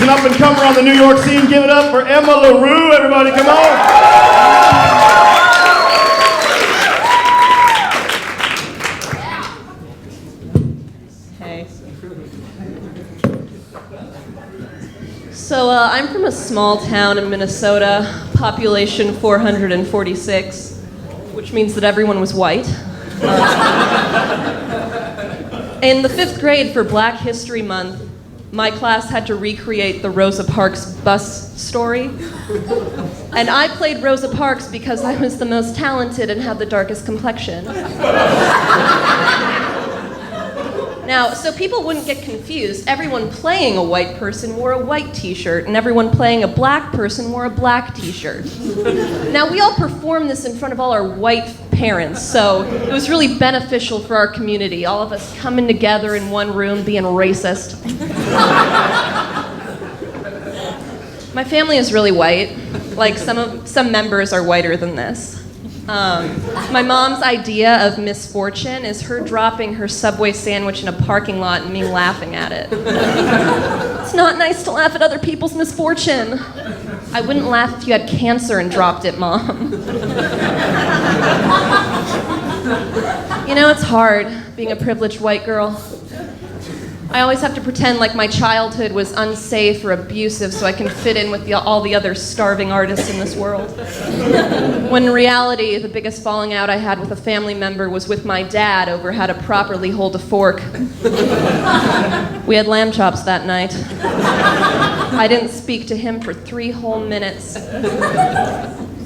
an up-and-comer on the New York scene. Give it up for Emma LaRue. Everybody, come on. Hey. So I'm from a small town in Minnesota, population 446, which means that everyone was white. In the 5th grade for Black History Month, my class had to recreate the Rosa Parks bus story. And I played Rosa Parks because I was the most talented and had the darkest complexion. Now, so people wouldn't get confused, everyone playing a white person wore a white t-shirt, and everyone playing a black person wore a black t-shirt. Now, we all performed this in front of all our white parents, so it was really beneficial for our community, all of us coming together in one room being racist. My family is really white. Like, some members are whiter than this. My mom's idea of misfortune is her dropping her Subway sandwich in a parking lot and me laughing at it. It's not nice to laugh at other people's misfortune. I wouldn't laugh if you had cancer and dropped it, Mom. You know, it's hard being a privileged white girl. I always have to pretend like my childhood was unsafe or abusive so I can fit in with all the other starving artists in this world. When in reality, the biggest falling out I had with a family member was with my dad over how to properly hold a fork. We had lamb chops that night. I didn't speak to him for 3 whole minutes.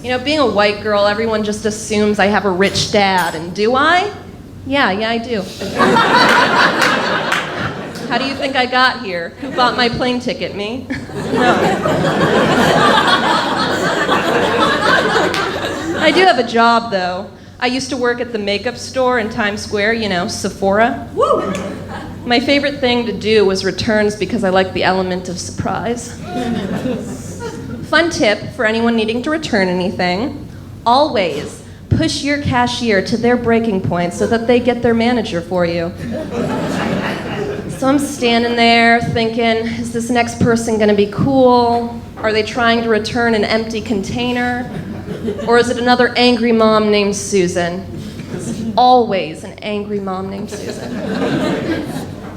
You know, being a white girl, everyone just assumes I have a rich dad, and do I? Yeah, I do. How do you think I got here? Who bought my plane ticket? Me? No. I do have a job, though. I used to work at the makeup store in Times Square, you know, Sephora. Woo! My favorite thing to do was returns because I like the element of surprise. Fun tip for anyone needing to return anything: always push your cashier to their breaking point so that they get their manager for you. So I'm standing there thinking, is this next person gonna be cool? Are they trying to return an empty container? Or is it another angry mom named Susan? It's always an angry mom named Susan.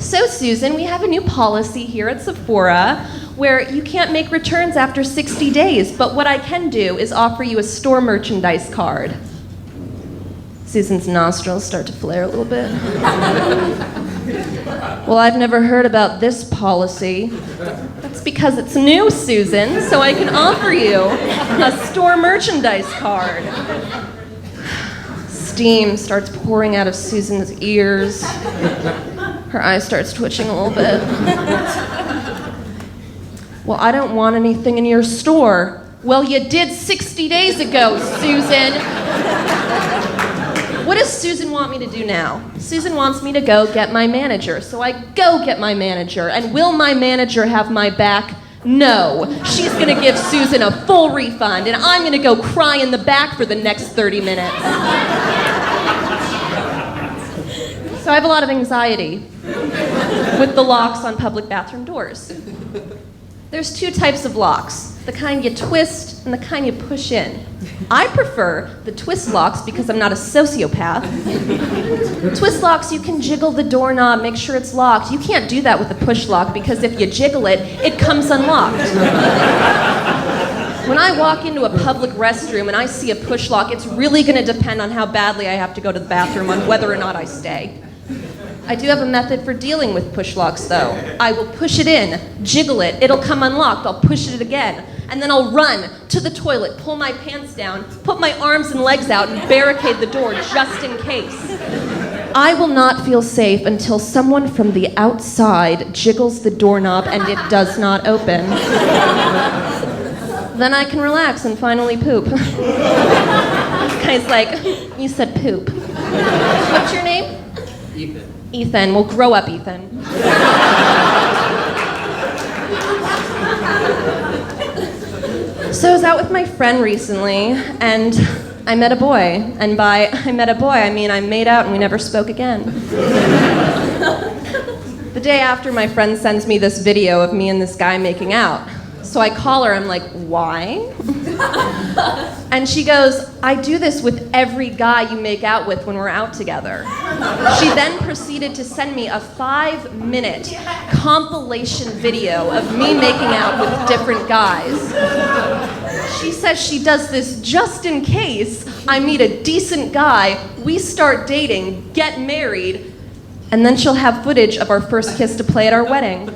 So Susan, we have a new policy here at Sephora where you can't make returns after 60 days, but what I can do is offer you a store merchandise card. Susan's nostrils start to flare a little bit. Well, I've never heard about this policy. That's because it's new, Susan, so I can offer you a store merchandise card. Steam starts pouring out of Susan's ears. Her eye starts twitching a little bit. Well, I don't want anything in your store. Well, you did 60 days ago, Susan. What does Susan want me to do now? Susan wants me to go get my manager, so I go get my manager. And will my manager have my back? No. She's gonna give Susan a full refund, and I'm gonna go cry in the back for the next 30 minutes. So I have a lot of anxiety with the locks on public bathroom doors. There's 2 types of locks, the kind you twist and the kind you push in. I prefer the twist locks because I'm not a sociopath. Twist locks, you can jiggle the doorknob, make sure it's locked. You can't do that with a push lock because if you jiggle it, it comes unlocked. When I walk into a public restroom and I see a push lock, it's really going to depend on how badly I have to go to the bathroom on whether or not I stay. I do have a method for dealing with push locks, though. I will push it in, jiggle it, it'll come unlocked, I'll push it again, and then I'll run to the toilet, pull my pants down, put my arms and legs out, and barricade the door just in case. I will not feel safe until someone from the outside jiggles the doorknob and it does not open. Then I can relax and finally poop. This guy's like, you said poop. What's your name? Ethan. Ethan. Well, grow up, Ethan. So I was out with my friend recently, and I met a boy. And by I met a boy, I mean I made out and we never spoke again. The day after, my friend sends me this video of me and this guy making out. So I call her, I'm like, why? And she goes, I do this with every guy you make out with when we're out together. She then proceeded to send me a 5-minute compilation video of me making out with different guys. She says she does this just in case I meet a decent guy, we start dating, get married, and then she'll have footage of our first kiss to play at our wedding.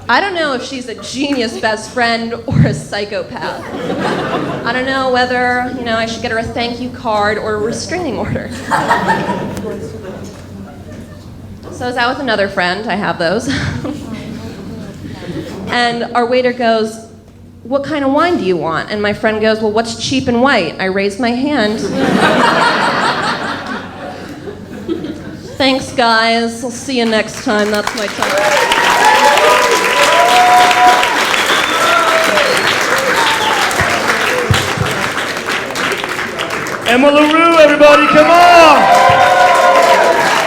I don't know if she's a genius best friend or a psychopath. I don't know whether, I should get her a thank you card or a restraining order. So I was out with another friend, I have those. And our waiter goes, what kind of wine do you want? And my friend goes, well, what's cheap and white? I raised my hand. Thanks, guys. I'll see you next time. That's my time. Emma LaRue, everybody, come on!